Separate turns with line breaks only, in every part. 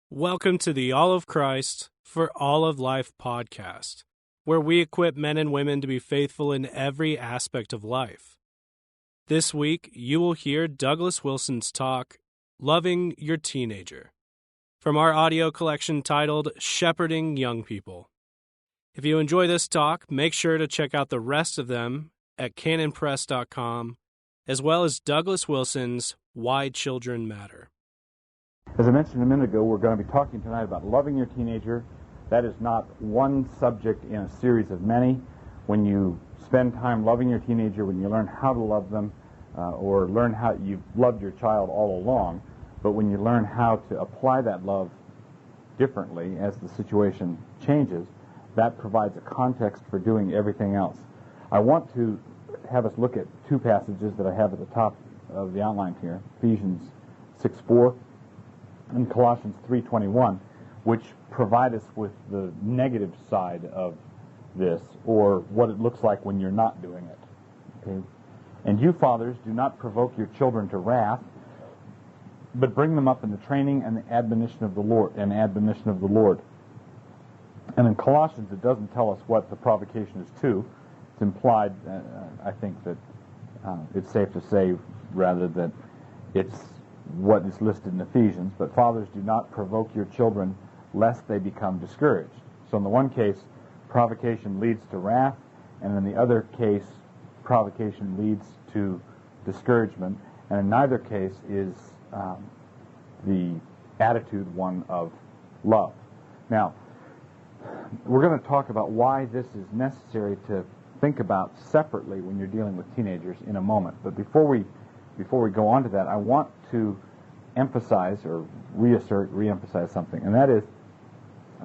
Welcome to the All of Christ for All of Life podcast, where we equip men and women to be faithful in every aspect of life. This week, you will hear Douglas Wilson's talk, Loving Your Teenager, from our audio collection titled Shepherding Young People. If you enjoy this talk, make sure to check out the rest of them at canonpress.com, as well as Douglas Wilson's Why Children Matter.
As I mentioned a minute ago, we're going to be talking tonight about loving your teenager. That is not one subject in a series of many. When you spend time loving your teenager, when you learn how to love them, or learn how you've loved your child all along, but when you learn how to apply that love differently as the situation changes, that provides a context for doing everything else. I want to have us look at two passages that I have at the top of the outline here, Ephesians 6:4 and Colossians 3:21, which provide us with the negative side of this, or what it looks like when you're not doing it. Okay? And you, fathers, do not provoke your children to wrath, but bring them up in the training and the admonition of the Lord. And in Colossians, it doesn't tell us what the provocation is to. It's implied. I think that it's safe to say, rather, that it's what is listed in Ephesians. But fathers, do not provoke your children, lest they become discouraged. So in the one case, provocation leads to wrath, and in the other case, provocation leads to discouragement. And in neither case is the attitude one of love. Now, we're going to talk about why this is necessary to think about separately when you're dealing with teenagers in a moment. But before we go on to that, I want to emphasize or re-emphasize something, and that is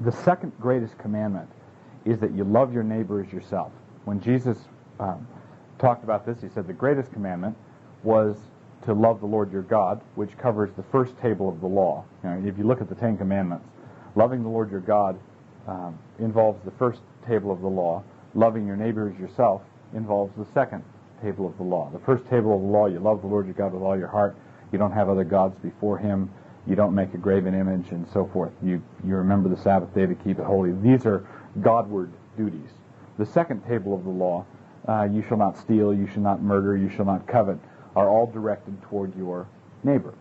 the second greatest commandment is that you love your neighbor as yourself. When Jesus talked about this, he said the greatest commandment was to love the Lord your God, which covers the first table of the law. If you look at the Ten Commandments, loving the Lord your God involves the first table of the law. Loving your neighbor as yourself involves the second table of the law. The first table of the law, you love the Lord your God with all your heart. You don't have other gods before him. You don't make a graven image, and so forth. You remember the Sabbath day to keep it holy. These are Godward duties. The second table of the law, you shall not steal, you shall not murder, you shall not covet, are all directed toward your neighbor.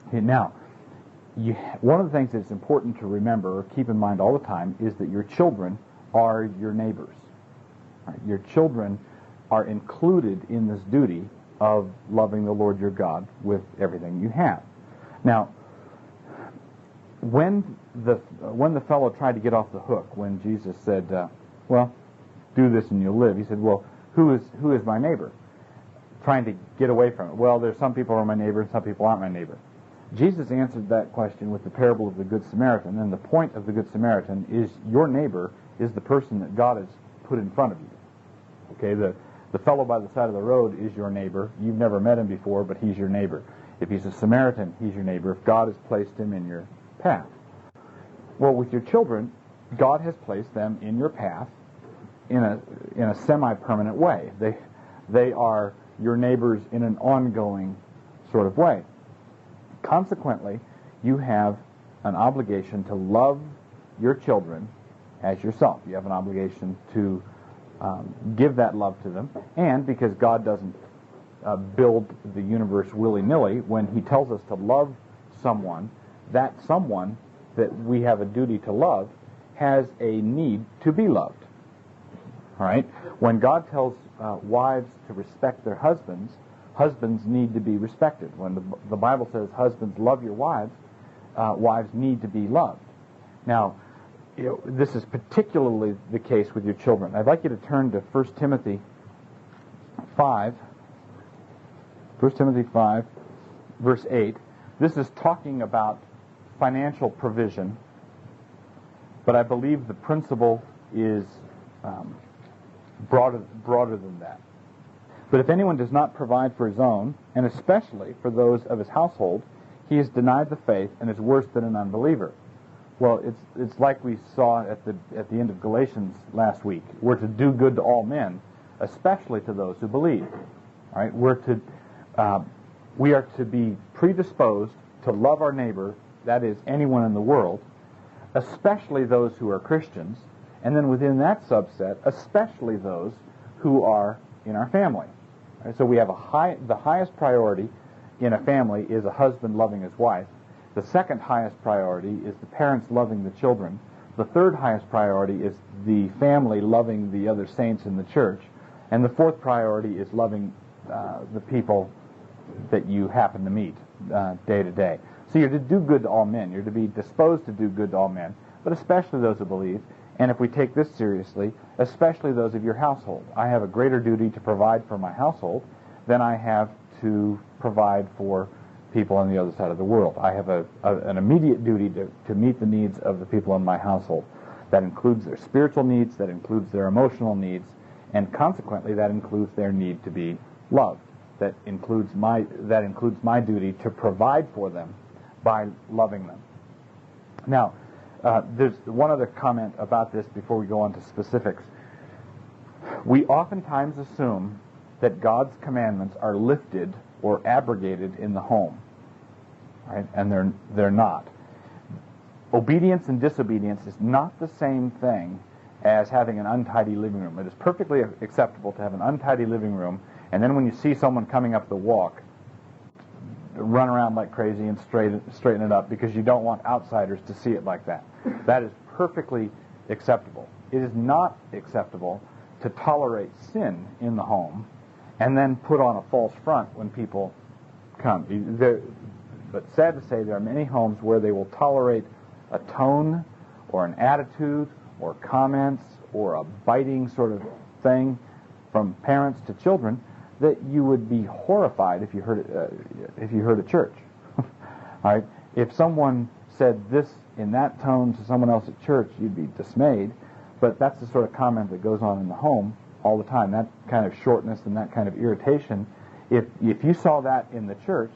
Okay, now, one of the things that's important to remember or keep in mind all the time is that your children are your neighbors. Right? Your children are included in this duty of loving the Lord your God with everything you have. Now, when the fellow tried to get off the hook, when Jesus said, well, do this and you'll live, he said, well, who is my neighbor? Trying to get away from it. Well, there's some people who are my neighbor and some people aren't my neighbor. Jesus answered that question with the parable of the Good Samaritan, and the point of the Good Samaritan is your neighbor is the person that God has put in front of you. Okay, the fellow by the side of the road is your neighbor. You've never met him before, but he's your neighbor. If he's a Samaritan, he's your neighbor, if God has placed him in your path. Well, with your children, God has placed them in your path in a semi-permanent way. They are your neighbors in an ongoing sort of way. Consequently, you have an obligation to love your children as yourself. You have an obligation to give that love to them, and because God doesn't build the universe willy-nilly, when he tells us to love someone, that someone that we have a duty to love has a need to be loved. All right? When God tells wives to respect their husbands, husbands need to be respected. When the Bible says, husbands, love your wives, wives need to be loved. Now, this is particularly the case with your children. I'd like you to turn to 1 Timothy 5, verse 8. This is talking about financial provision, but I believe the principle is broader than that. But if anyone does not provide for his own, and especially for those of his household, he has denied the faith and is worse than an unbeliever. Well, it's like we saw at the end of Galatians last week. We're to do good to all men, especially to those who believe. All right, we are to be predisposed to love our neighbor that is anyone in the world, especially those who are Christians, and then within that subset, especially those who are in our family. Right? So we have the highest priority in a family is a husband loving his wife. The second highest priority is the parents loving the children. The third highest priority is the family loving the other saints in the church. And the fourth priority is loving the people that you happen to meet day to day. So you're to do good to all men. You're to be disposed to do good to all men, but especially those who believe. And if we take this seriously, especially those of your household. I have a greater duty to provide for my household than I have to provide for people on the other side of the world. I have an immediate duty to meet the needs of the people in my household. That includes their spiritual needs, that includes their emotional needs, and consequently that includes their need to be loved. That includes my duty to provide for them by loving them. Now, there's one other comment about this before we go on to specifics. We oftentimes assume that God's commandments are lifted or abrogated in the home, right? And they're not. Obedience and disobedience is not the same thing as having an untidy living room. It is perfectly acceptable to have an untidy living room, and then when you see someone coming up the walk, run around like crazy and straighten it up, because you don't want outsiders to see it like that. That is perfectly acceptable. It is not acceptable to tolerate sin in the home and then put on a false front when people come. But sad to say, there are many homes where they will tolerate a tone or an attitude or comments or a biting sort of thing from parents to children that you would be horrified if you heard at church. All right? If someone said this in that tone to someone else at church, you'd be dismayed. But that's the sort of comment that goes on in the home all the time. That kind of shortness and that kind of irritation. If you saw that in the church,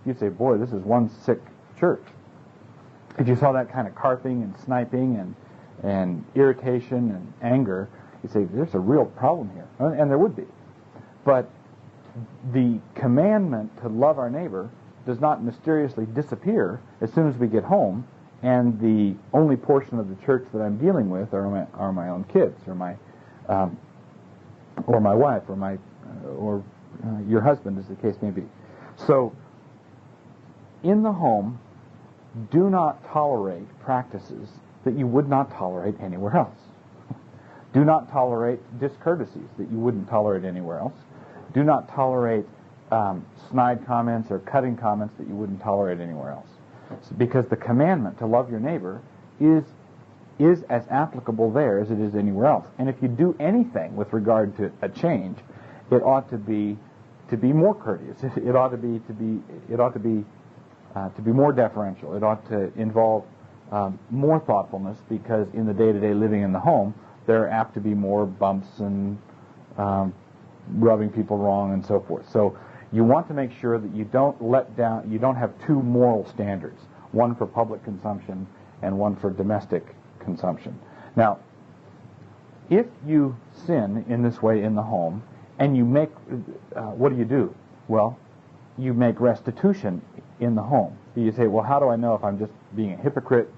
you'd say, "Boy, this is one sick church." If you saw that kind of carping and sniping and irritation and anger, you'd say, "There's a real problem here," and there would be. But the commandment to love our neighbor does not mysteriously disappear as soon as we get home, and the only portion of the church that I'm dealing with are my own kids, or my wife, or your husband, as the case may be. So, in the home, do not tolerate practices that you would not tolerate anywhere else. Do not tolerate discourtesies that you wouldn't tolerate anywhere else. Do not tolerate snide comments or cutting comments that you wouldn't tolerate anywhere else. Because the commandment to love your neighbor is as applicable there as it is anywhere else. And if you do anything with regard to a change, it ought to be more courteous. It ought to be more deferential. It ought to involve more thoughtfulness, because in the day-to-day living in the home, there are apt to be more bumps and rubbing people wrong and so forth. So you want to make sure that you don't have two moral standards, one for public consumption and one for domestic consumption. Now, if you sin in this way in the home, and you make, what do? Well, you make restitution in the home. You say, well, how do I know if I'm just being a hypocrite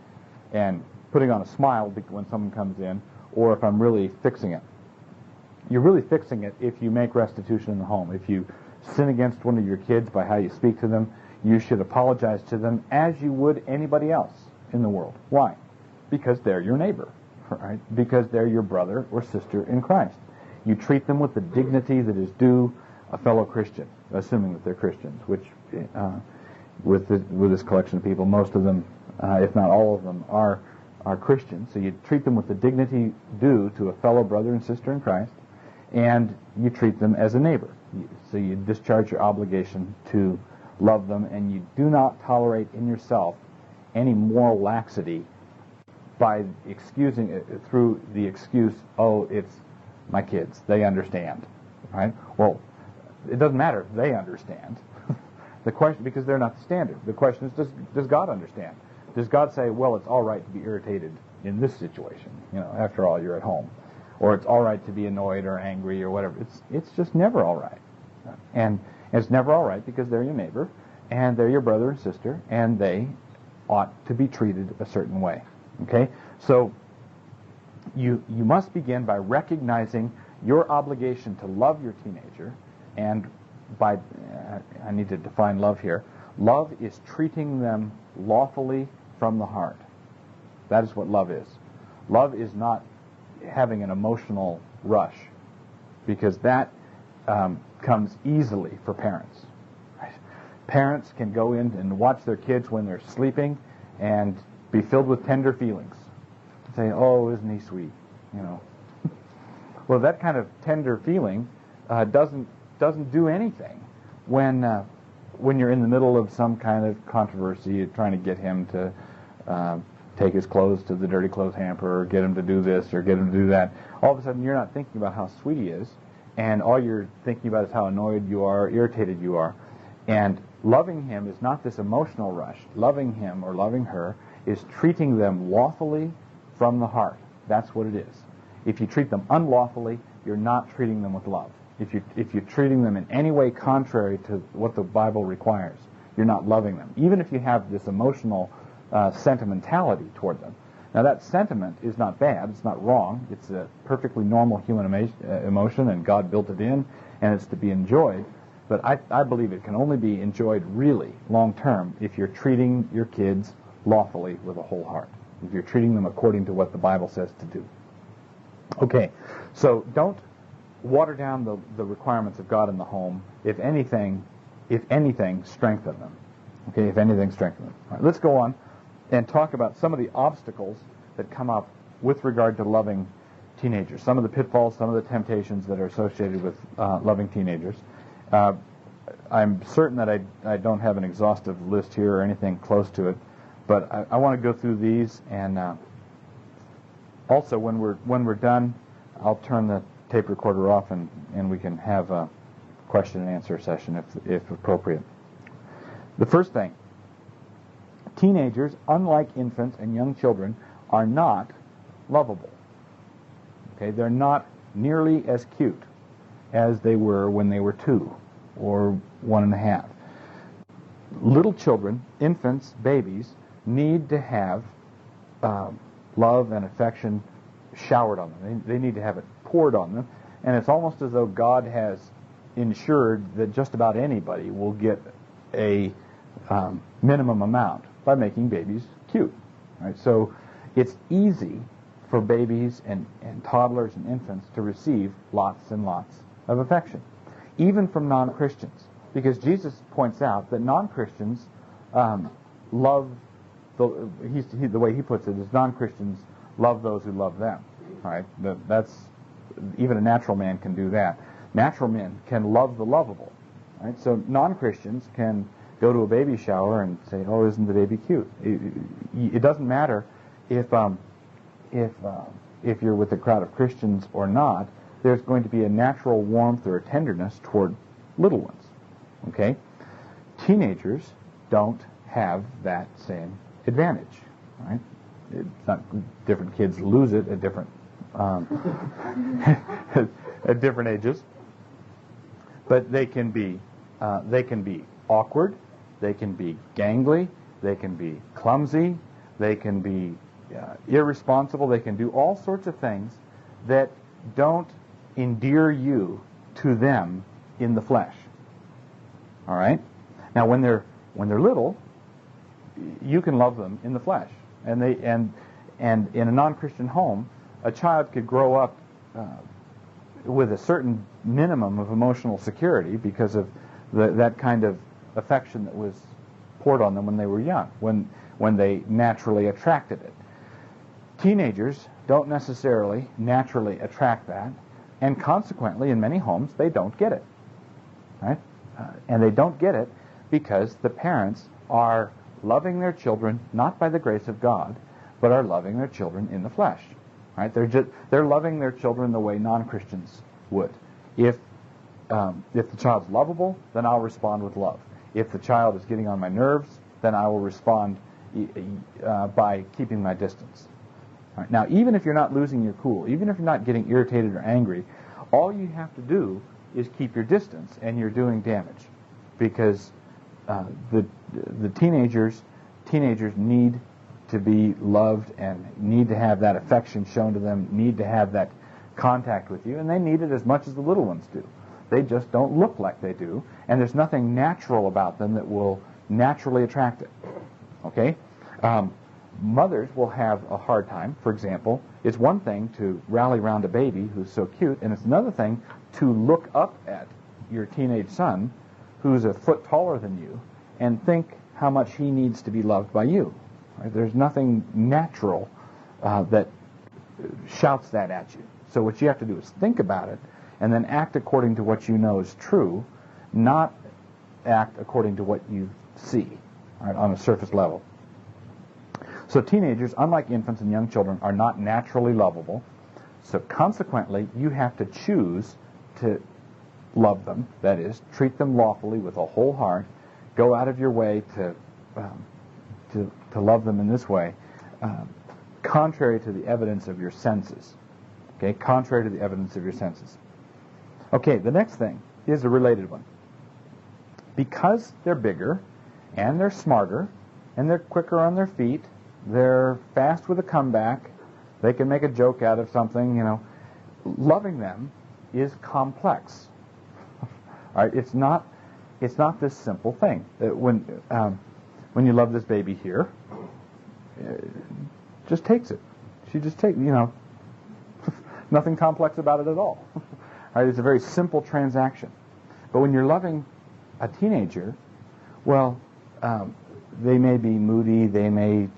and putting on a smile when someone comes in, or if I'm really fixing it? You're really fixing it if you make restitution in the home. If you sin against one of your kids by how you speak to them, you should apologize to them as you would anybody else in the world. Why? Because they're your neighbor, right? Because they're your brother or sister in Christ. You treat them with the dignity that is due a fellow Christian, assuming that they're Christians, which with this collection of people, most of them, if not all of them, are Christians. So you treat them with the dignity due to a fellow brother and sister in Christ, and you treat them as a neighbor. So you discharge your obligation to love them, and you do not tolerate in yourself any moral laxity by excusing it through the excuse, oh, it's my kids, they understand, right? Well, it doesn't matter if they understand. The question, because they're not the standard. The question is, does God understand? Does God say, well, it's all right to be irritated in this situation? You know, after all, you're at home. Or it's all right to be annoyed or angry or whatever. It's just never all right. And it's never all right because they're your neighbor, and they're your brother and sister, and they ought to be treated a certain way. Okay? So you must begin by recognizing your obligation to love your teenager, and by, I need to define love here. Love is treating them lawfully from the heart. That is what love is. Love is not having an emotional rush, because that comes easily for parents. Right? Parents can go in and watch their kids when they're sleeping and be filled with tender feelings. Say, "Oh, isn't he sweet?" You know. Well, that kind of tender feeling doesn't do anything when you're in the middle of some kind of controversy, trying to get him to take his clothes to the dirty clothes hamper, or get him to do this, or get him to do that. All of a sudden, you're not thinking about how sweet he is, and all you're thinking about is how annoyed you are, irritated you are. And loving him is not this emotional rush. Loving him or loving her is treating them lawfully from the heart. That's what it is. If you treat them unlawfully, you're not treating them with love. If you're treating them in any way contrary to what the Bible requires, you're not loving them. Even if you have this emotional sentimentality toward them. Now, that sentiment is not bad. It's not wrong. It's a perfectly normal human emotion, and God built it in, and it's to be enjoyed. But I believe it can only be enjoyed really long term if you're treating your kids lawfully with a whole heart. If you're treating them according to what the Bible says to do. Okay, so don't water down the requirements of God in the home. If anything, strengthen them. Okay, if anything, strengthen them. All right, let's go on and talk about some of the obstacles that come up with regard to loving teenagers. Some of the pitfalls, some of the temptations that are associated with loving teenagers. I'm certain that I don't have an exhaustive list here or anything close to it, but I want to go through these, and also when we're done, I'll turn the tape recorder off and we can have a question and answer session if appropriate. The first thing, teenagers, unlike infants and young children, are not lovable. Okay, they're not nearly as cute as they were when they were 2 or 1.5. Little children, infants, babies, need to have love and affection showered on them. They need to have it poured on them, and it's almost as though God has ensured that just about anybody will get a minimum amount by making babies cute. Right? So it's easy for babies and toddlers and infants to receive lots and lots of affection, even from non-Christians, because Jesus points out that non-Christians love, the way he puts it is non-Christians love those who love them. Right? That's, even a natural man can do that. Natural men can love the lovable. Right? So non-Christians can go to a baby shower and say, "Oh, isn't the baby cute?" It doesn't matter if you're with a crowd of Christians or not. There's going to be a natural warmth or a tenderness toward little ones. Okay? Teenagers don't have that same advantage. Right? It's not, different kids lose it at different at different ages, but they can be awkward, they can be gangly, they can be clumsy, they can be irresponsible, they can do all sorts of things that don't endear you to them in the flesh. All right? Now, when they're little, you can love them in the flesh, and in a non-Christian home, a child could grow up with a certain minimum of emotional security because of that kind of affection that was poured on them when they were young, when they naturally attracted it. Teenagers don't necessarily naturally attract that, and consequently, in many homes, they don't get it. Right? And they don't get it because the parents are loving their children not by the grace of God, but are loving their children in the flesh. Right? They're loving their children the way non-Christians would. If the child's lovable, then I'll respond with love. If the child is getting on my nerves, then I will respond by keeping my distance. Right? Now, even if you're not losing your cool, even if you're not getting irritated or angry, all you have to do is keep your distance, and you're doing damage, because the teenagers teenagers need to be loved and need to have that affection shown to them, need to have that contact with you, and they need it as much as the little ones do. They just don't look like they do, and there's nothing natural about them that will naturally attract it. Okay? Mothers will have a hard time. For example, it's one thing to rally around a baby who's so cute, and it's another thing to look up at your teenage son who's a foot taller than you and think how much he needs to be loved by you. Right? There's nothing natural that shouts that at you. So what you have to do is think about it and then act according to what you know is true, not act according to what you see, right, on a surface level. So teenagers, unlike infants and young children, are not naturally lovable. So consequently, you have to choose to love them, that is, treat them lawfully with a whole heart, go out of your way to love them in this way, contrary to the evidence of your senses. Okay, contrary to the evidence of your senses. Okay, the next thing is a related one. Because they're bigger, and they're smarter, and they're quicker on their feet, they're fast with a comeback, they can make a joke out of something, loving them is complex. All right, it's not this simple thing. When you love this baby here, just takes it. She just takes, nothing complex about it at all. All right, it's a very simple transaction. But when you're loving a teenager, well, they may be moody, they may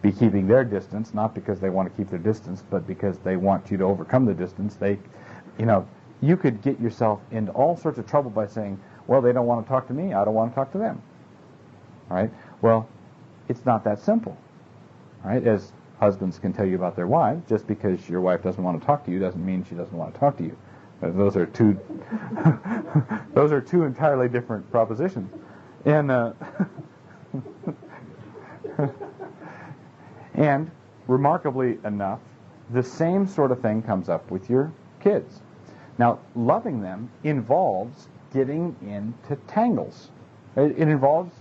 be keeping their distance, not because they want to keep their distance, but because they want you to overcome the distance. You could get yourself into all sorts of trouble by saying, well, they don't want to talk to me, I don't want to talk to them. All right? Well, it's not that simple. All right? As husbands can tell you about their wives, just because your wife doesn't want to talk to you doesn't mean she doesn't want to talk to you. Those are two entirely different propositions. And and remarkably enough, the same sort of thing comes up with your kids. Now, loving them involves getting into tangles. It involves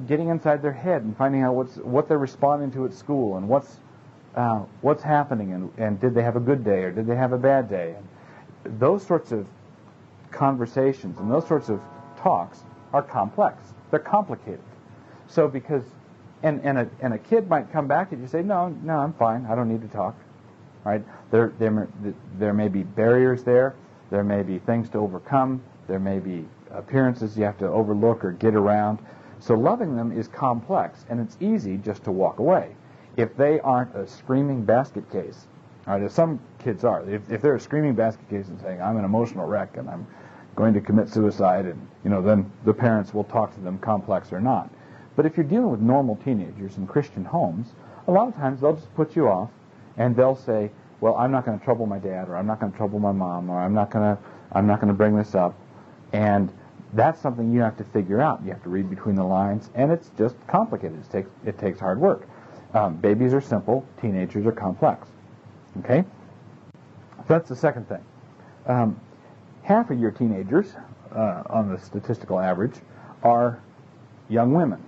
getting inside their head and finding out what they're responding to at school and what's happening and did they have a good day or did they have a bad day. And those sorts of conversations and those sorts of talks are complex. They're complicated. So because and a kid might come back and you say, no, I'm fine. I don't need to talk. Right? There may be barriers there. There may be things to overcome. There may be appearances you have to overlook or get around. So loving them is complex, and it's easy just to walk away. If they aren't a screaming basket case, all right, as some kids are, if they're a screaming basket case and saying, I'm an emotional wreck and I'm going to commit suicide, and then the parents will talk to them, complex or not. But if you're dealing with normal teenagers in Christian homes, a lot of times they'll just put you off, and they'll say, well, I'm not going to trouble my dad, or I'm not going to trouble my mom, or I'm not going to bring this up. And that's something you have to figure out. You have to read between the lines, and it's just complicated. It takes hard work. Babies are simple. Teenagers are complex. Okay? So that's the second thing. Half of your teenagers, on the statistical average, are young women.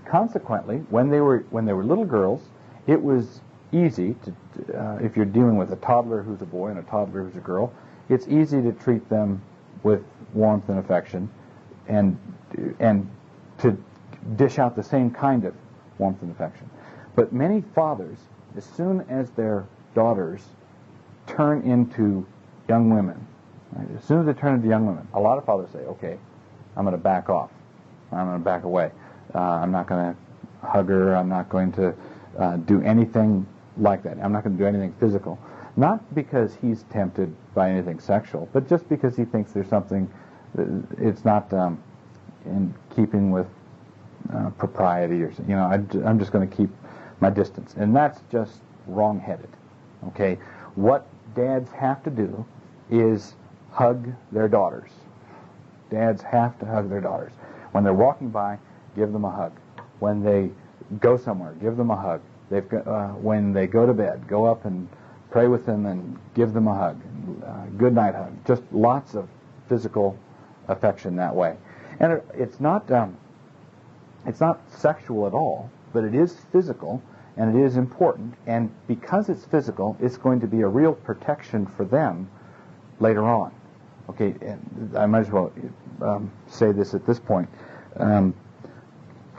Consequently, when they were little girls, it was easy to, if you're dealing with a toddler who's a boy and a toddler who's a girl, it's easy to treat them with warmth and affection, and to dish out the same kind of warmth and affection. But many fathers, as soon as their daughters turn into young women, right, as soon as they turn into young women, a lot of fathers say, okay, I'm going to back off. I'm going to back away. I'm not going to hug her. I'm not going to do anything like that. I'm not going to do anything physical. Not because he's tempted by anything sexual, but just because he thinks there's something, it's not in keeping with propriety, or I'm just going to keep my distance. And that's just wrong-headed. Okay? What dads have to do is hug their daughters. Dads have to hug their daughters. When they're walking by, give them a hug. When they go somewhere, give them a hug. When they go to bed, go up and pray with them and give them a hug. Good night hug. Just lots of physical affection that way. And it's not It's not sexual at all, but it is physical, and it is important. And because it's physical, it's going to be a real protection for them later on. Okay, and I might as well say this at this point. A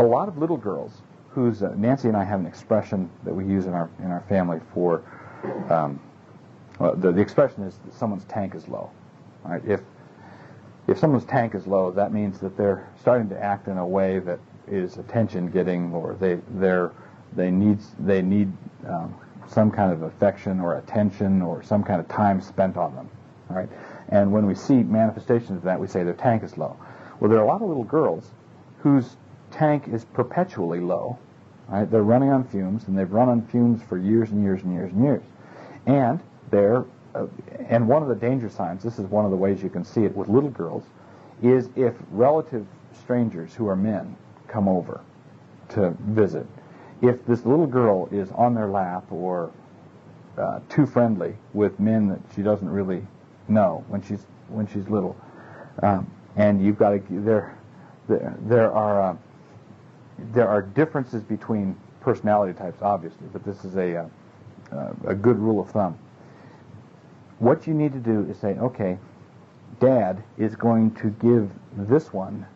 lot of little girls, whose Nancy and I have an expression that we use in our family for. The expression is that someone's tank is low. All right? If someone's tank is low, that means that they're starting to act in a way that is attention getting, or they need some kind of affection or attention or some kind of time spent on them. All right? And when we see manifestations of that, we say their tank is low. Well, there are a lot of little girls whose tank is perpetually low. All right? They're running on fumes, and they've run on fumes for years and years and years and years. And and one of the danger signs, this is one of the ways you can see it with little girls, is if relative strangers who are men come over to visit. If this little girl is on their lap or too friendly with men that she doesn't really know when she's little, and you've got to there are differences between personality types, obviously, but this is a good rule of thumb. What you need to do is say, okay, Dad is going to give this one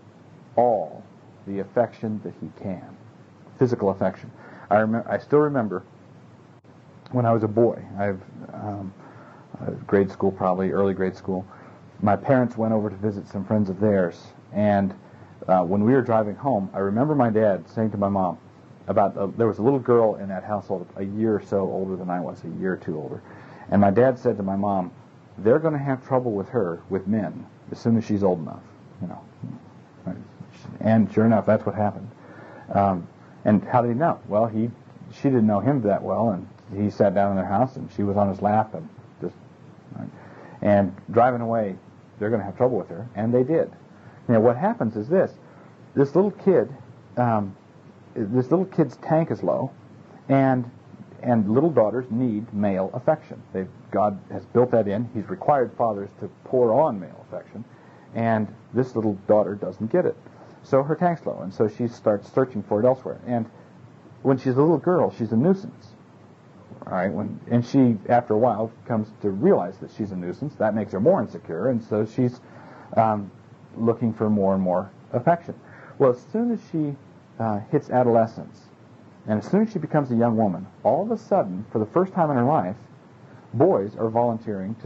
all the affection that he can, physical affection. I still remember when I was a boy. Grade school, probably early grade school. My parents went over to visit some friends of theirs, and when we were driving home, I remember my dad saying to my mom about there was a little girl in that household a year or so older than I was, a year or two older. And my dad said to my mom, they're going to have trouble with her, with men, as soon as she's old enough, you know. And sure enough, that's what happened. And how did he know? Well, she didn't know him that well, and he sat down in their house, and she was on his lap, and and driving away, they're going to have trouble with her, and they did. Now, what happens is this little kid's tank is low, and little daughters need male affection. God has built that in. He's required fathers to pour on male affection, and this little daughter doesn't get it. So her tank's low, and so she starts searching for it elsewhere. And when she's a little girl, she's a nuisance. All right, and she, after a while, comes to realize that she's a nuisance. That makes her more insecure, and so she's looking for more and more affection. Well, as soon as she hits adolescence, and as soon as she becomes a young woman, all of a sudden, for the first time in her life, boys are volunteering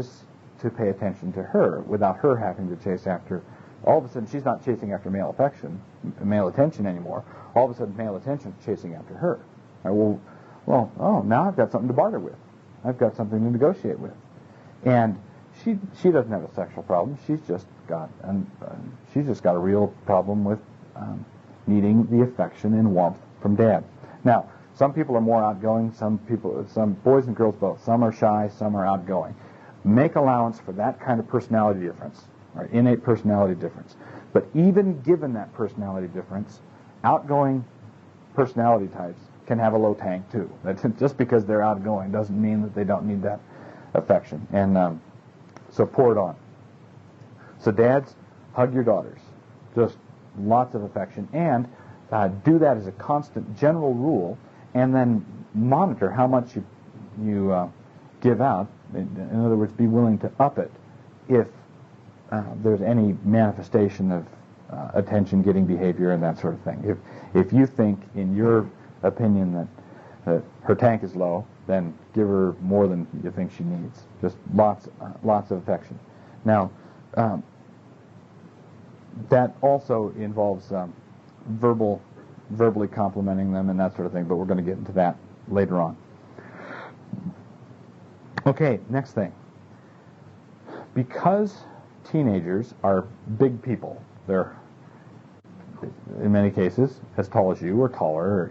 to pay attention to her without her having to chase after. All of a sudden, she's not chasing after male affection, male attention anymore. All of a sudden, male attention is chasing after her. Now I've got something to barter with. I've got something to negotiate with. And she doesn't have a sexual problem. She's just got a real problem with needing the affection and warmth from Dad. Now, some people are more outgoing, some boys and girls both. Some are shy, some are outgoing. Make allowance for that kind of personality difference, or innate personality difference. But even given that personality difference, outgoing personality types can have a low tank too. Just because they're outgoing doesn't mean that they don't need that affection. And so pour it on. So dads, hug your daughters. Just lots of affection. And do that as a constant general rule, and then monitor how much you give out. In other words, be willing to up it if there's any manifestation of attention-getting behavior and that sort of thing. If you think, in your opinion, that her tank is low, then give her more than you think she needs. Just lots of affection. Now, that also involves verbally complimenting them and that sort of thing, but we're going to get into that later on. Okay, next thing. Because teenagers are big people, they're in many cases as tall as you or taller,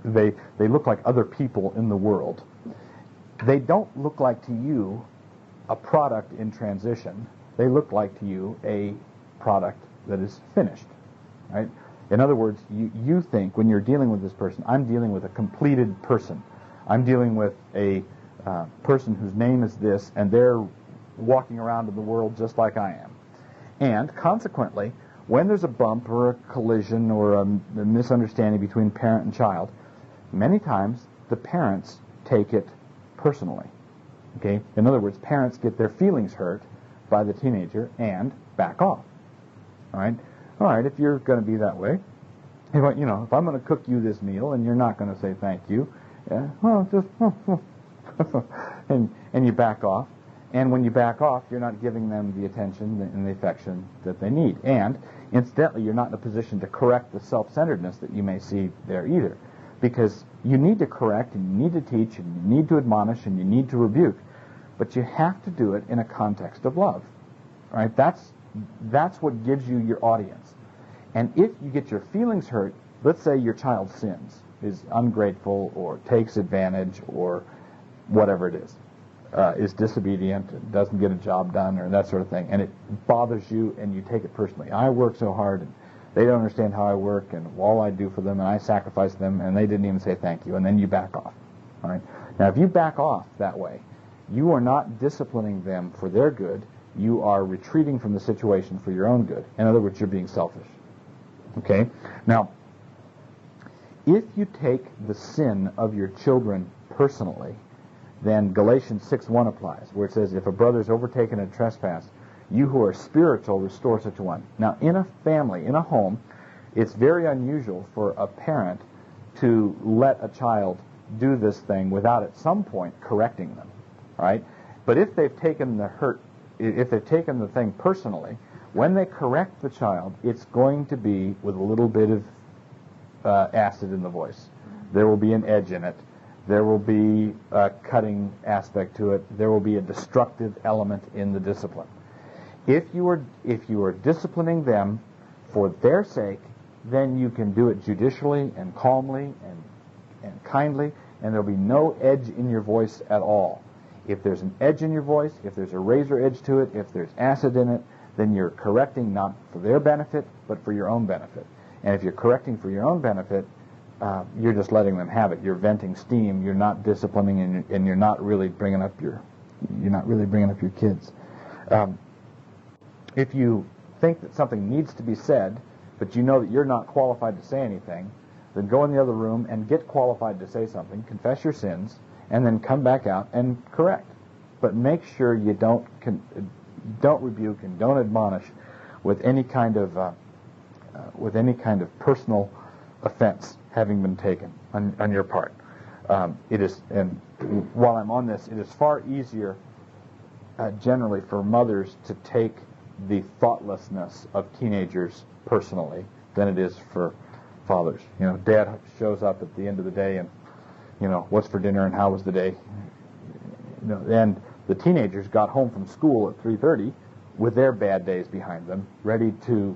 they look like other people in the world. They don't look like to you a product in transition. They look like to you a product that is finished, right? In other words, you think when you're dealing with this person, I'm dealing with a completed person. I'm dealing with a person whose name is this, and they're walking around in the world just like I am. And consequently, when there's a bump or a collision or a misunderstanding between parent and child, many times the parents take it personally. Okay? In other words, parents get their feelings hurt by the teenager and back off. All right, if you're going to be that way, if I'm going to cook you this meal and you're not going to say thank you, and you back off. And when you back off, you're not giving them the attention and the affection that they need. And incidentally, you're not in a position to correct the self-centeredness that you may see there either. Because you need to correct, and you need to teach, and you need to admonish, and you need to rebuke. But you have to do it in a context of love. Right? That's what gives you your audience. And if you get your feelings hurt, let's say your child sins, is ungrateful, or takes advantage, or whatever it is disobedient, and doesn't get a job done, or that sort of thing, and it bothers you, and you take it personally. I work so hard, and they don't understand how I work, and all I do for them, and I sacrifice them, and they didn't even say thank you, and then you back off. All right? Now, if you back off that way, you are not disciplining them for their good. You are retreating from the situation for your own good. In other words, you're being selfish. Okay? Now, if you take the sin of your children personally, then Galatians 6:1 applies, where it says, if a brother is overtaken in a trespass, you who are spiritual, restore such a one. Now, in a family, in a home, it's very unusual for a parent to let a child do this thing without at some point correcting them, right? But if they've taken the thing personally, when they correct the child, it's going to be with a little bit of acid in the voice. There will be an edge in it. There will be a cutting aspect to it. There will be a destructive element in the discipline. If you are disciplining them for their sake, then you can do it judicially and calmly and kindly, and there'll be no edge in your voice at all. If there's an edge in your voice, if there's a razor edge to it, if there's acid in it, then you're correcting not for their benefit, but for your own benefit. And if you're correcting for your own benefit, you're just letting them have it. You're venting steam. You're not disciplining, and you're not really bringing up your kids. If you think that something needs to be said, but you know that you're not qualified to say anything, then go in the other room and get qualified to say something, confess your sins, and then come back out and correct. But make sure you don't rebuke and don't admonish with any kind of personal offense having been taken on your part. And while I'm on this, it is far easier generally for mothers to take the thoughtlessness of teenagers personally than it is for fathers. Dad shows up at the end of the day and, what's for dinner and how was the day? And the teenagers got home from school at 3:30 with their bad days behind them, ready to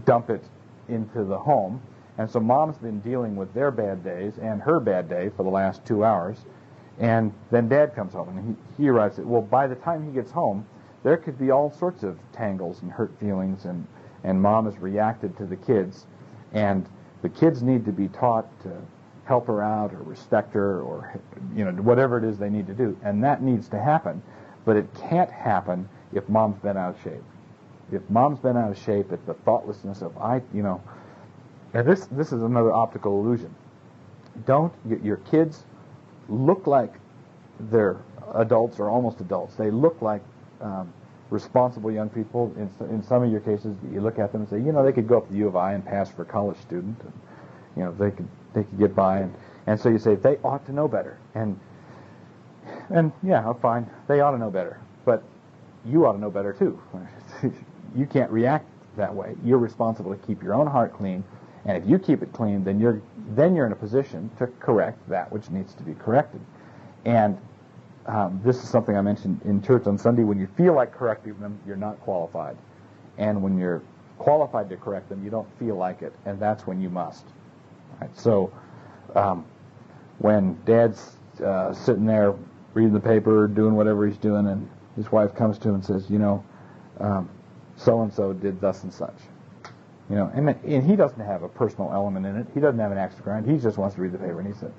dump it into the home. And so mom's been dealing with their bad days and her bad day for the last 2 hours. And then dad comes home and he arrives well, by the time he gets home, there could be all sorts of tangles and hurt feelings, and mom has reacted to the kids. And the kids need to be taught to help her out or respect her or, whatever it is they need to do. And that needs to happen. But it can't happen if mom's been out of shape. If mom's been out of shape, it's the thoughtlessness of, and this is another optical illusion. Your kids look like they're adults or almost adults. They look like responsible young people. In some of your cases, you look at them and say, they could go up to U of I and pass for a college student, and they could get by, and so you say they ought to know better, and yeah, fine, they ought to know better, but you ought to know better too. You can't react that way. You're responsible to keep your own heart clean, and if you keep it clean, then you're in a position to correct that which needs to be corrected. And this is something I mentioned in church on Sunday. When you feel like correcting them, you're not qualified. And when you're qualified to correct them, you don't feel like it, and that's when you must. Right? So when Dad's sitting there reading the paper, doing whatever he's doing, and his wife comes to him and says, so-and-so did thus and such. And he doesn't have a personal element in it. He doesn't have an axe to grind. He just wants to read the paper, and he said,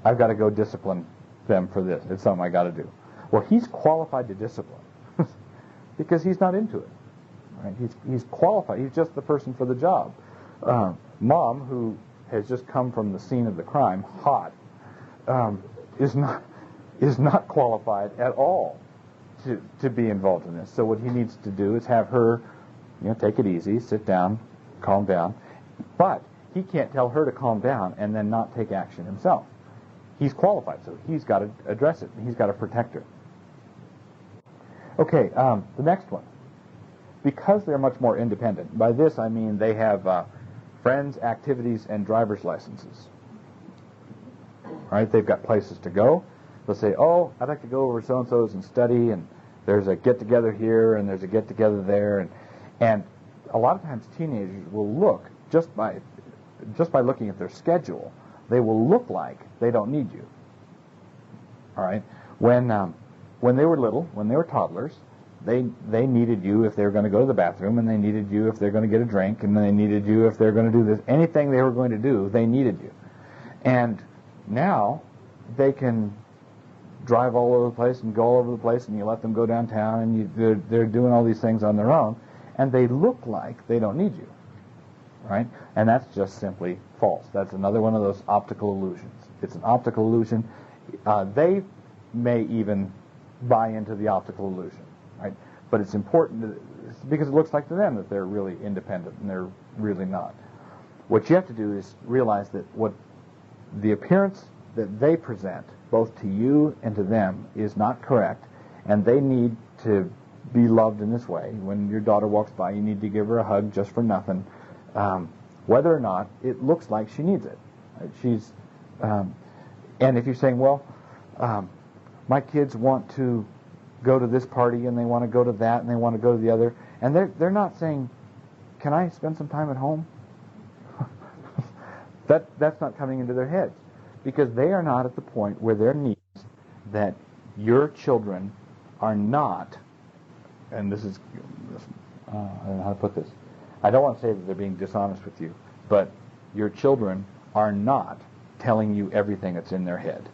I've got to go discipline them for this. It's something I got to do. Well, he's qualified to discipline. because he's not into it. Right? He's qualified. He's just the person for the job. Mom, who has just come from the scene of the crime, hot, is not qualified at all to be involved in this. So what he needs to do is have her, take it easy, sit down, calm down. But he can't tell her to calm down and then not take action himself. He's qualified, so he's got to address it. He's got to protect her. Okay, the next one. Because they're much more independent. By this I mean they have friends, activities, and driver's licenses. All right, they've got places to go. They'll say, oh, I'd like to go over so-and-so's and study, and there's a get-together here, and there's a get-together there, and a lot of times teenagers will look, just by looking at their schedule, they will look like they don't need you. All right? When they were little, when they were toddlers, they needed you if they were going to go to the bathroom, and they needed you if they're going to get a drink, and they needed you if they're going to do this. Anything they were going to do, they needed you. And now they can drive all over the place and go all over the place, and you let them go downtown, and they're doing all these things on their own, and they look like they don't need you. Right? And that's just simply false. That's another one of those optical illusions. It's an optical illusion. They may even buy into the optical illusion. Right? But it's important because it looks like to them that they're really independent, and they're really not. What you have to do is realize that what the appearance that they present, both to you and to them, is not correct, and they need to be loved in this way. When your daughter walks by, you need to give her a hug just for nothing, whether or not it looks like she needs it. Right? And if you're saying, well, my kids want to go to this party, and they want to go to that, and they want to go to the other, and they're not saying, can I spend some time at home? That's not coming into their heads, because they are not at the point where their needs that your children are not, and this is, I don't know how to put this. I don't want to say that they're being dishonest with you, but your children are not telling you everything that's in their head.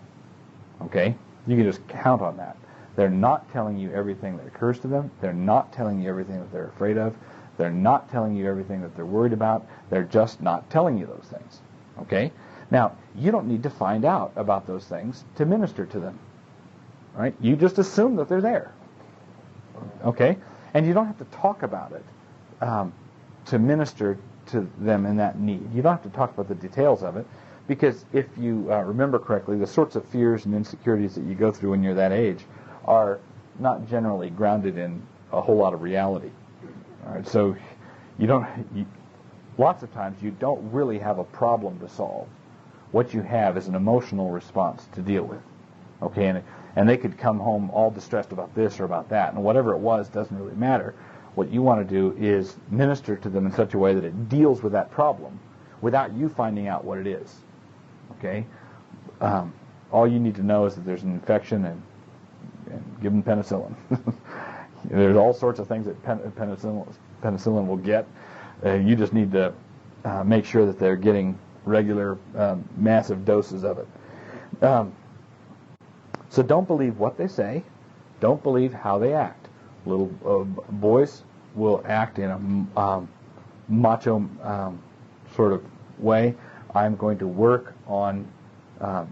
Okay? You can just count on that. They're not telling you everything that occurs to them. They're not telling you everything that they're afraid of. They're not telling you everything that they're worried about. They're just not telling you those things. Okay? Now, you don't need to find out about those things to minister to them. Right? You just assume that they're there. Okay? And you don't have to talk about it to minister to them in that need. You don't have to talk about the details of it, because if you remember correctly, the sorts of fears and insecurities that you go through when you're that age are not generally grounded in a whole lot of reality. All right? So lots of times you don't really have a problem to solve. What you have is an emotional response to deal with. Okay, and they could come home all distressed about this or about that, and whatever it was doesn't really matter. What you want to do is minister to them in such a way that it deals with that problem without you finding out what it is. Okay? All you need to know is that there's an infection, and give them penicillin. There's all sorts of things that penicillin will get. You just need to make sure that they're getting regular, massive doses of it. So don't believe what they say. Don't believe how they act. Little boys will act in a macho sort of way. I'm going to work on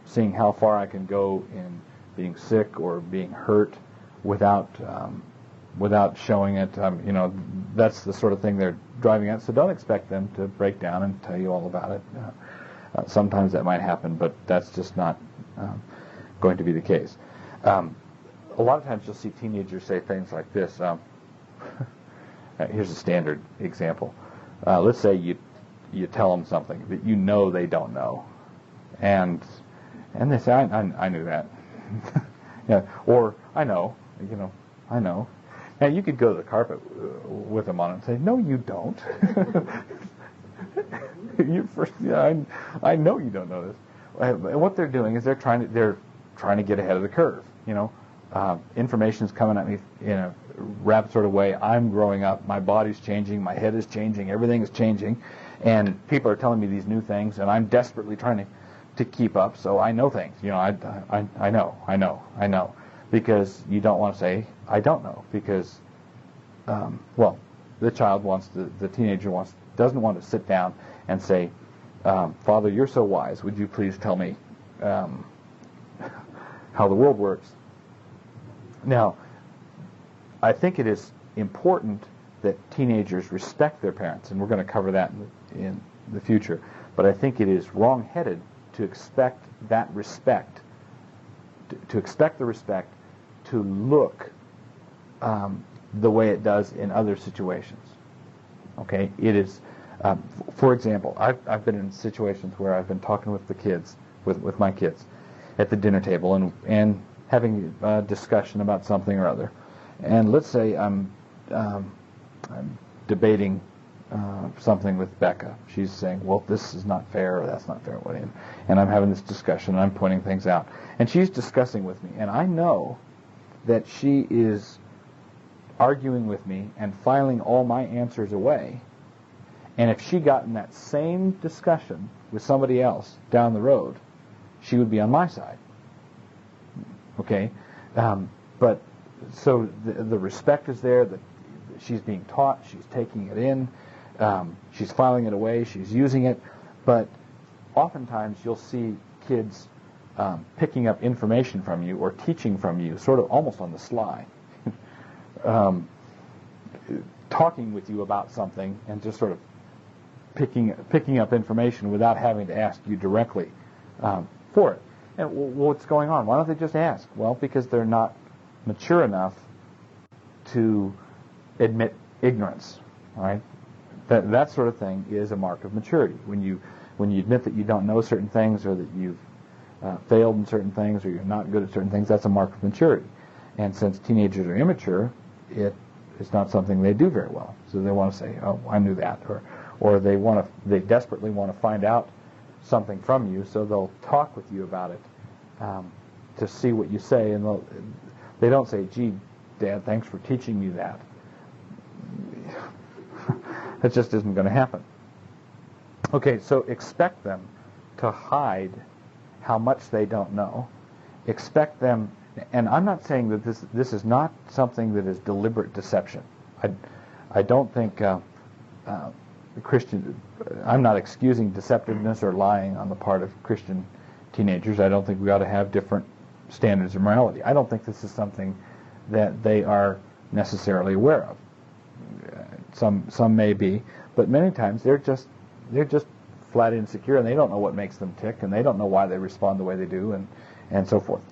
seeing how far I can go in being sick or being hurt without showing it. That's the sort of thing they're driving at. So don't expect them to break down and tell you all about it. Sometimes that might happen, but that's just not going to be the case. A lot of times you'll see teenagers say things like this. Here's a standard example. Let's say you tell them something that you know they don't know, and they say, I knew that. Yeah, or I know. Now you could go to the carpet with them on it and say, no, you don't. I know you don't know this. And what they're doing is they're trying to get ahead of the curve. Information's coming at me in a rapid sort of way. I'm growing up. My body's changing. My head is changing. Everything is changing, and people are telling me these new things, and I'm desperately trying to keep up. So I know things. I know. Because you don't want to say I don't know, because the teenager doesn't want to sit down and say, Father, you're so wise, would you please tell me how the world works? Now, I think it is important that teenagers respect their parents, and we're going to cover that in the future, but I think it is wrong-headed to expect that respect, to expect the respect to look the way it does in other situations. Okay, it is, for example, I've been in situations where I've been talking with the kids, with my kids, at the dinner table and having a discussion about something or other. And let's say I'm debating something with Becca. She's saying, well, this is not fair, or that's not fair. And I'm having this discussion, and I'm pointing things out. And she's discussing with me, and I know that she is arguing with me and filing all my answers away. And if she got in that same discussion with somebody else down the road, she would be on my side. Okay? But so the respect is there, that she's being taught, she's taking it in, she's filing it away, she's using it, but oftentimes you'll see kids picking up information from you or teaching from you sort of almost on the sly, talking with you about something and just sort of picking up information without having to ask you directly for it. And what's going on? Why don't they just ask? Well, because they're not mature enough to admit ignorance. All right, that sort of thing is a mark of maturity. When you admit that you don't know certain things, or that you've failed in certain things, or you're not good at certain things, that's a mark of maturity. And since teenagers are immature, it is not something they do very well. So they want to say, "Oh, I knew that," or they desperately want to find out something from you, so they'll talk with you about it to see what you say, and they don't say, "Gee, Dad, thanks for teaching me that." That just isn't going to happen. Okay, so expect them to hide how much they don't know. Expect them, and I'm not saying that this is not something that is deliberate deception. I don't think I'm not excusing deceptiveness or lying on the part of Christian teenagers. I don't think we ought to have different standards of morality. I don't think this is something that they are necessarily aware of. Some may be, but many times they're just flat insecure, and they don't know what makes them tick, and they don't know why they respond the way they do, and so forth.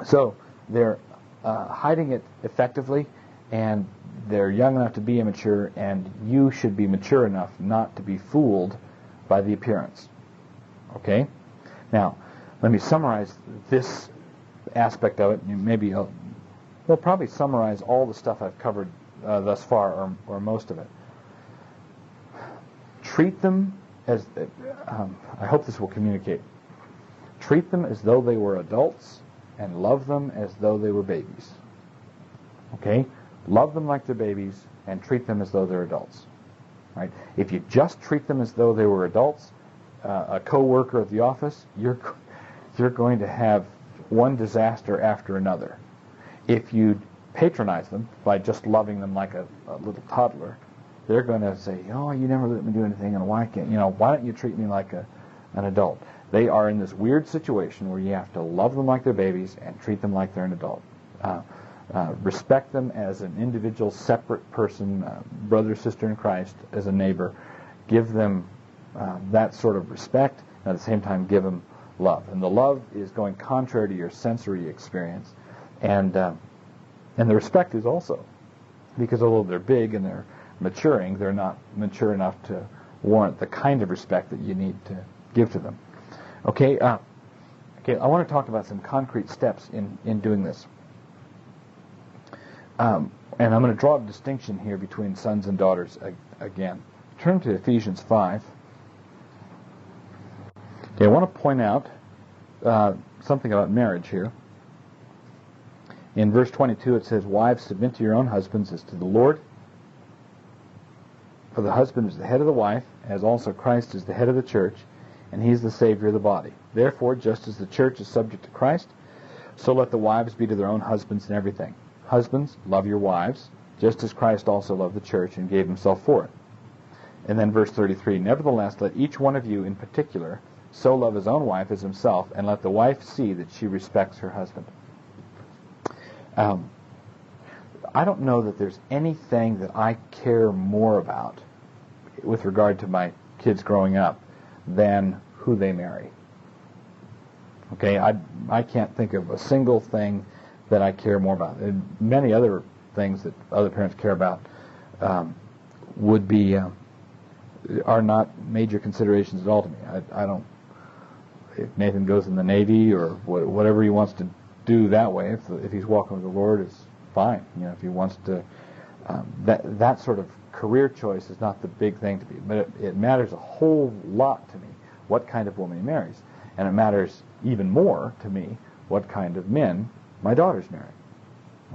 So they're hiding it effectively, and they're young enough to be immature, and you should be mature enough not to be fooled by the appearance. Okay? Now, let me summarize this aspect of it, and we'll probably summarize all the stuff I've covered thus far, or most of it. Treat them as, I hope this will communicate, treat them as though they were adults, and love them as though they were babies. Okay? Love them like they're babies, and treat them as though they're adults. Right? If you just treat them as though they were adults, a co-worker at the office, you're going to have one disaster after another. If you patronize them by just loving them like a little toddler, they're going to say, "Oh, you never let me do anything, and why don't you treat me like an adult?" They are in this weird situation where you have to love them like they're babies and treat them like they're an adult. Respect them as an individual, separate person, brother, sister in Christ, as a neighbor. Give them that sort of respect, and at the same time give them love. And the love is going contrary to your sensory experience. And the respect is also, because although they're big and they're maturing, they're not mature enough to warrant the kind of respect that you need to give to them. Okay, I want to talk about some concrete steps in doing this. And I'm going to draw a distinction here between sons and daughters again. Turn to Ephesians 5. Okay, I want to point out something about marriage here. In verse 22 it says, "Wives, submit to your own husbands as to the Lord. For the husband is the head of the wife, as also Christ is the head of the church, and he is the Savior of the body. Therefore, just as the church is subject to Christ, so let the wives be to their own husbands in everything. Husbands, love your wives, just as Christ also loved the church and gave himself for it. And then verse 33, nevertheless, let each one of you in particular so love his own wife as himself, and let the wife see that she respects her husband. I don't know that there's anything that I care more about with regard to my kids growing up than who they marry. Okay, I can't think of a single thing that I care more about. And many other things that other parents care about are not major considerations at all to me. I don't. If Nathan goes in the Navy or whatever he wants to do that way, if he's walking with the Lord, it's fine. If he wants to, that sort of career choice is not the big thing to me. But it matters a whole lot to me what kind of woman he marries, and it matters even more to me what kind of men my daughters marry.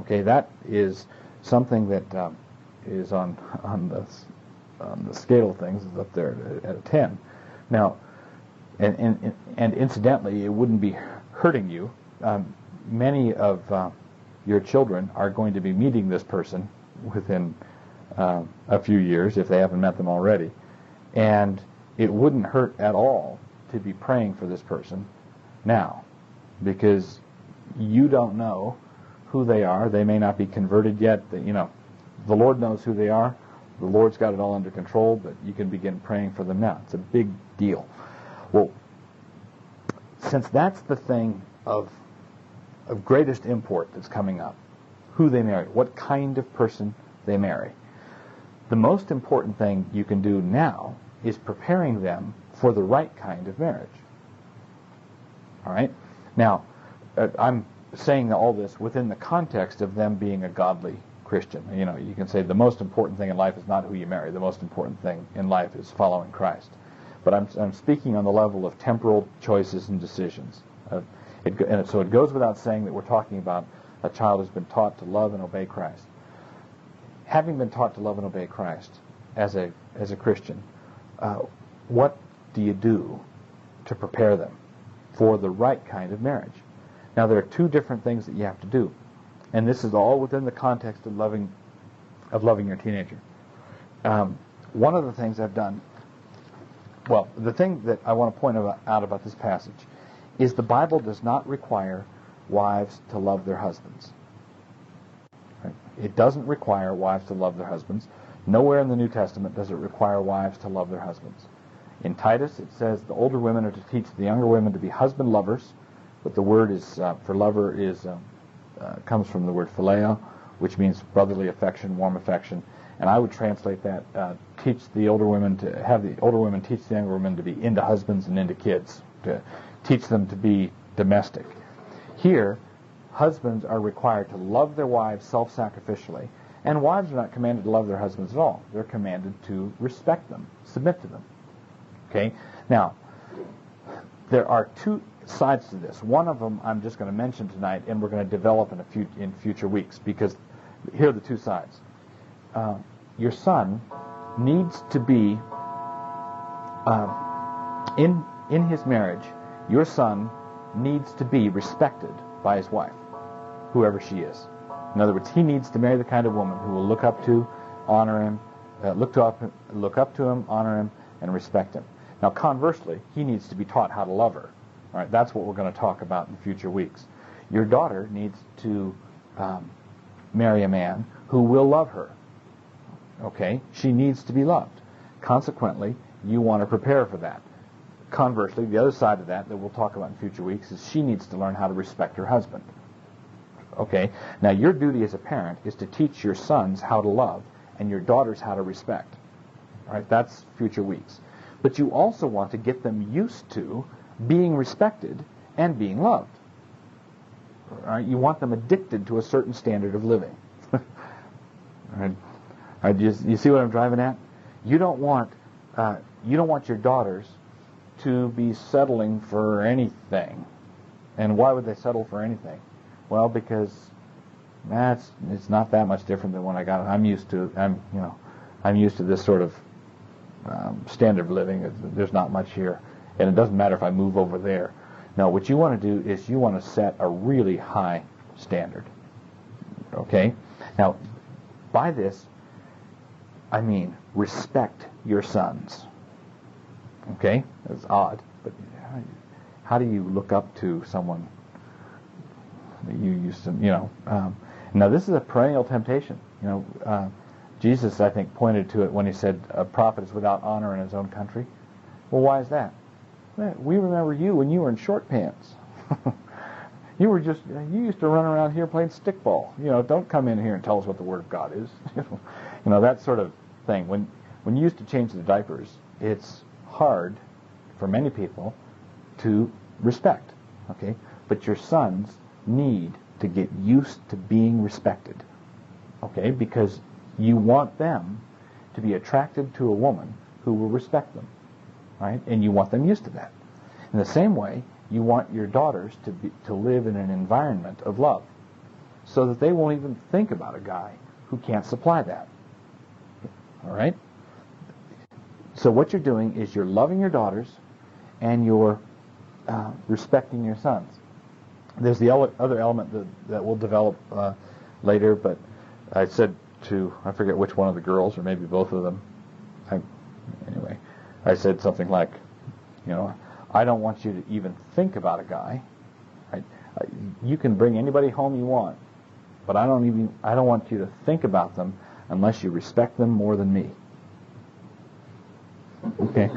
Okay, that is something that is on the scale of things, is up there at a 10. Now, and incidentally, it wouldn't be hurting you. Many of your children are going to be meeting this person within a few years, if they haven't met them already. And it wouldn't hurt at all to be praying for this person now, because you don't know who they are. They may not be converted yet. The Lord knows who they are. The Lord's got it all under control, but you can begin praying for them now. It's a big deal. Well, since that's the thing of greatest import that's coming up, who they marry, what kind of person they marry, the most important thing you can do now is preparing them for the right kind of marriage. All right? Now, I'm saying all this within the context of them being a godly Christian. You can say the most important thing in life is not who you marry. The most important thing in life is following Christ. But I'm speaking on the level of temporal choices and decisions. So it goes without saying that we're talking about a child who's been taught to love and obey Christ. Having been taught to love and obey Christ as a Christian, what do you do to prepare them for the right kind of marriage? Now, there are two different things that you have to do, and this is all within the context of loving your teenager. One of the things I've done, well, the thing that I want to point out about this passage is the Bible does not require wives to love their husbands. Right? It doesn't require wives to love their husbands. Nowhere in the New Testament does it require wives to love their husbands. In Titus, it says the older women are to teach the younger women to be husband lovers, but the word is for lover comes from the word phileo, which means brotherly affection, warm affection. And I would translate that, teach the older women to have the older women teach the younger women to be into husbands and into kids, to teach them to be domestic. Here, husbands are required to love their wives self-sacrificially, and wives are not commanded to love their husbands at all. They're commanded to respect them, submit to them. Okay? Now, there are two sides to this. One of them I'm just going to mention tonight, and we're going to develop in future weeks, because here are the two sides. Your son needs to be, in his marriage, your son needs to be respected by his wife, whoever she is. In other words, he needs to marry the kind of woman who will look up to, honor him, look up to him, honor him, and respect him. Now, conversely, he needs to be taught how to love her. All right, that's what we're going to talk about in future weeks. Your daughter needs to marry a man who will love her. Okay? She needs to be loved. Consequently, you want to prepare for that. Conversely, the other side of that we'll talk about in future weeks is she needs to learn how to respect her husband. Okay? Now, your duty as a parent is to teach your sons how to love and your daughters how to respect. All right? That's future weeks. But you also want to get them used to being respected and being loved. All right? You want them addicted to a certain standard of living. All right? All right, you see what I'm driving at? You don't want your daughters to be settling for anything. And why would they settle for anything? Well, because it's not that much different than when I got it. I'm used to this sort of standard of living. There's not much here, and it doesn't matter if I move over there. No, what you want to do is you want to set a really high standard. Okay? Now, By this, I mean respect your sons. Okay? That's odd, but how do you look up to someone that you used to, now this is a perennial temptation. Jesus, I think, pointed to it when he said a prophet is without honor in his own country. Well, why is that? Well, we remember you when you were in short pants. You used to run around here playing stickball. Don't come in here and tell us what the Word of God is. That sort of thing. When you used to change the diapers, it's hard for many people to respect. Okay? But your sons need to get used to being respected. Okay? Because you want them to be attracted to a woman who will respect them. Right? And you want them used to that. In the same way, you want your daughters to live in an environment of love so that they won't even think about a guy who can't supply that. All right? So what you're doing is you're loving your daughters and you're respecting your sons. There's the other element that we'll develop later, but I said I forget which one of the girls, or maybe both of them. Anyway, I said something like, I don't want you to even think about a guy. You can bring anybody home you want, but I don't want you to think about them unless you respect them more than me. Okay?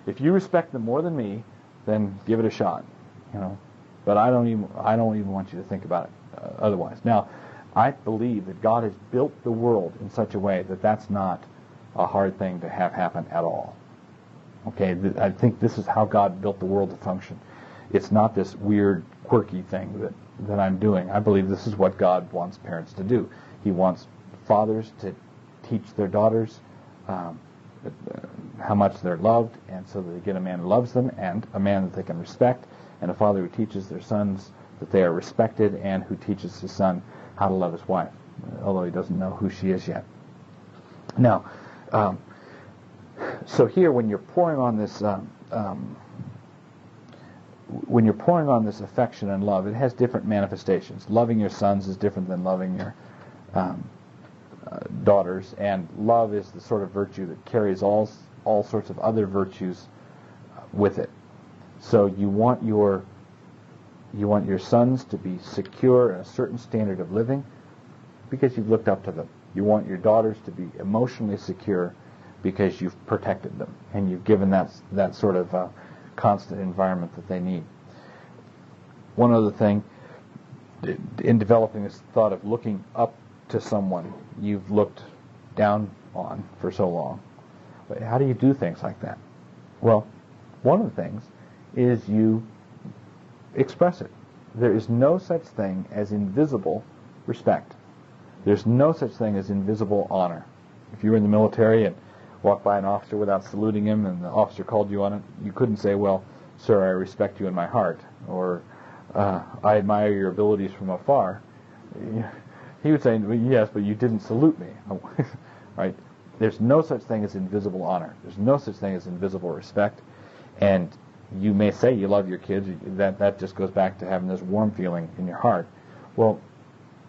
If you respect them more than me, then give it a shot. But I don't even want you to think about it otherwise. Now, I believe that God has built the world in such a way that that's not a hard thing to have happen at all. Okay, I think this is how God built the world to function. It's not this weird, quirky thing that I'm doing. I believe this is what God wants parents to do. He wants fathers to teach their daughters how much they're loved, and so that they get a man who loves them and a man that they can respect, and a father who teaches their sons that they are respected and who teaches his son how to love his wife, although he doesn't know who she is yet. Now, so here, when you're pouring on this, affection and love, it has different manifestations. Loving your sons is different than loving your daughters, and love is the sort of virtue that carries all sorts of other virtues with it. So you want your sons to be secure in a certain standard of living because you've looked up to them. You want your daughters to be emotionally secure because you've protected them and you've given that sort of constant environment that they need. One other thing, in developing this thought of looking up to someone you've looked down on for so long, how do you do things like that? Well, one of the things is you express it. There is no such thing as invisible respect. There's no such thing as invisible honor. If you were in the military and walked by an officer without saluting him and the officer called you on it, you couldn't say, well, sir, I respect you in my heart, or I admire your abilities from afar. He would say, yes, but you didn't salute me. Right? There's no such thing as invisible honor. There's no such thing as invisible respect. And you may say you love your kids. That just goes back to having this warm feeling in your heart. Well,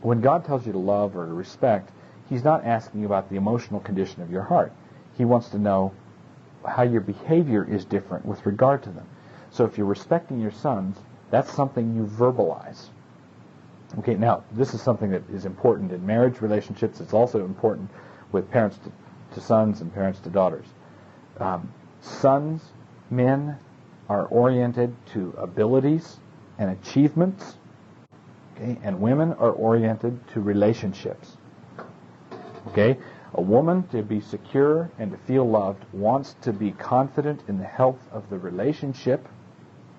when God tells you to love or to respect, He's not asking you about the emotional condition of your heart. He wants to know how your behavior is different with regard to them. So if you're respecting your sons, that's something you verbalize. Okay, now, this is something that is important in marriage relationships. It's also important with parents to sons and parents to daughters. Men are oriented to abilities and achievements, okay, and women are oriented to relationships. Okay, a woman, to be secure and to feel loved, wants to be confident in the health of the relationship.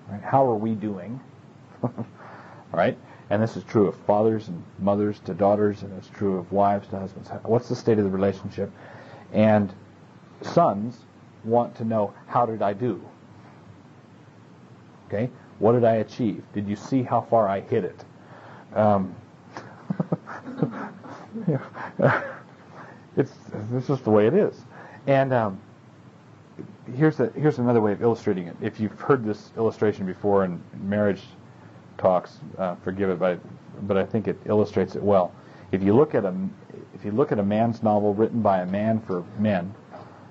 Right? How are we doing? Right? And this is true of fathers and mothers to daughters, and it's true of wives to husbands. What's the state of the relationship? And sons want to know, how did I do? Okay? What did I achieve? Did you see how far I hit it? It's just the way it is. And here's another way of illustrating it. If you've heard this illustration before in marriage talks, forgive it, but I think it illustrates it well. If you look at a man's novel written by a man for men,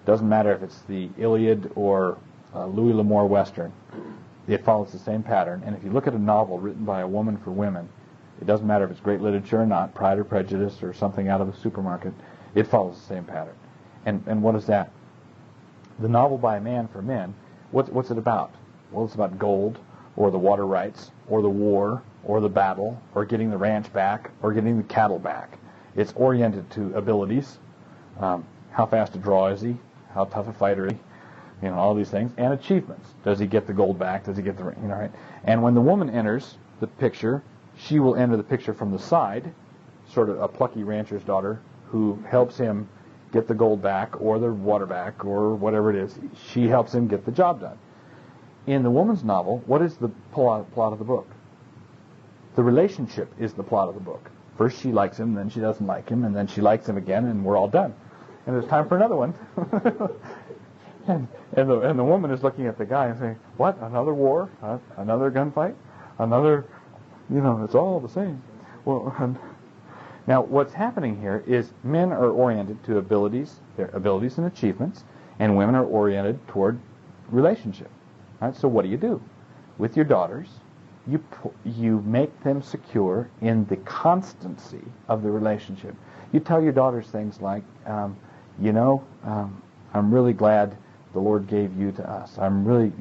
doesn't matter if it's the Iliad or Louis L'Amour Western, it follows the same pattern. And if you look at a novel written by a woman for women, it doesn't matter if it's great literature or not, Pride or Prejudice or something out of a supermarket, it follows the same pattern. And what is that? The novel by a man for men, what's it about? Well, it's about gold, or the water rights, or the war, or the battle, or getting the ranch back, or getting the cattle back. It's oriented to abilities. How fast a draw is he? How tough a fighter is he? All these things. And achievements. Does he get the gold back? Does he get the, right? And when the woman enters the picture, she will enter the picture from the side, sort of a plucky rancher's daughter who helps him get the gold back or the water back or whatever it is. She helps him get the job done. In the woman's novel, what is the plot of the book? The relationship is the plot of the book. First she likes him, then she doesn't like him, and then she likes him again, and we're all done. And it's time for another one. and the woman is looking at the guy and saying, what, another war? Another gunfight? Another, it's all the same. Well, now what's happening here is men are oriented to abilities, their abilities and achievements, and women are oriented toward relationship. Right? So what do? With your daughters, you make them secure in the constancy of the relationship. You tell your daughters things like, I'm really glad the Lord gave you to us. I'm really,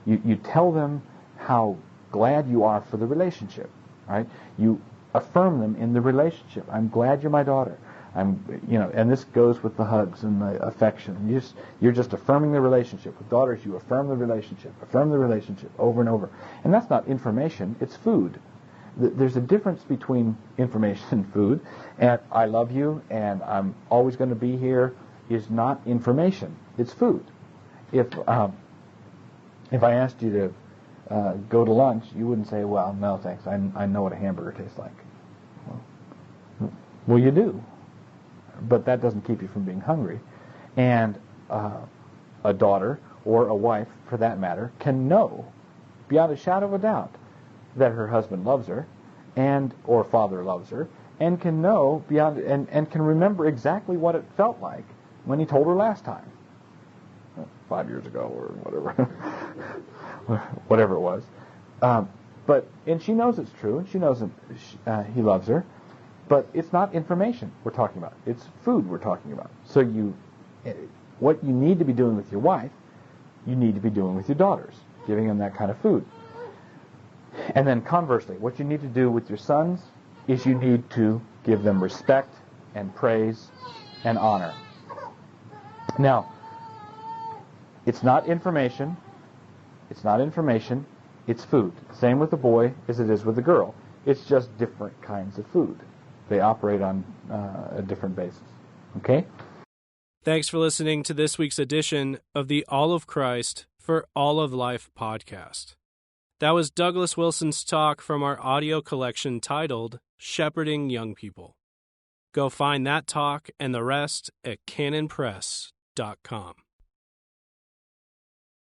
you tell them how glad you are for the relationship, right? You affirm them in the relationship. I'm glad you're my daughter. And this goes with the hugs and the affection. You're just affirming the relationship. With daughters, you affirm the relationship over and over. And that's not information, it's food. There's a difference between information and food. And I love you and I'm always going to be here is not information, it's food. If I asked you to go to lunch, you wouldn't say, well, no thanks, I know what a hamburger tastes like. Well, you do. But that doesn't keep you from being hungry. And a daughter, or a wife for that matter, can know beyond a shadow of a doubt that her husband loves her, or father loves her, and can know beyond and can remember exactly what it felt like when he told her last time, 5 years ago or whatever it was. And she knows it's true, and she knows that he loves her. But it's not information we're talking about. It's food we're talking about. So what you need to be doing with your wife, you need to be doing with your daughters, giving them that kind of food. And then conversely, what you need to do with your sons is you need to give them respect and praise and honor. Now, it's not information. It's food. Same with the boy as it is with the girl. It's just different kinds of food. They operate on a different basis. Okay?
Thanks for listening to this week's edition of the All of Christ for All of Life podcast. That was Douglas Wilson's talk from our audio collection titled Shepherding Young People. Go find that talk and the rest at canonpress.com.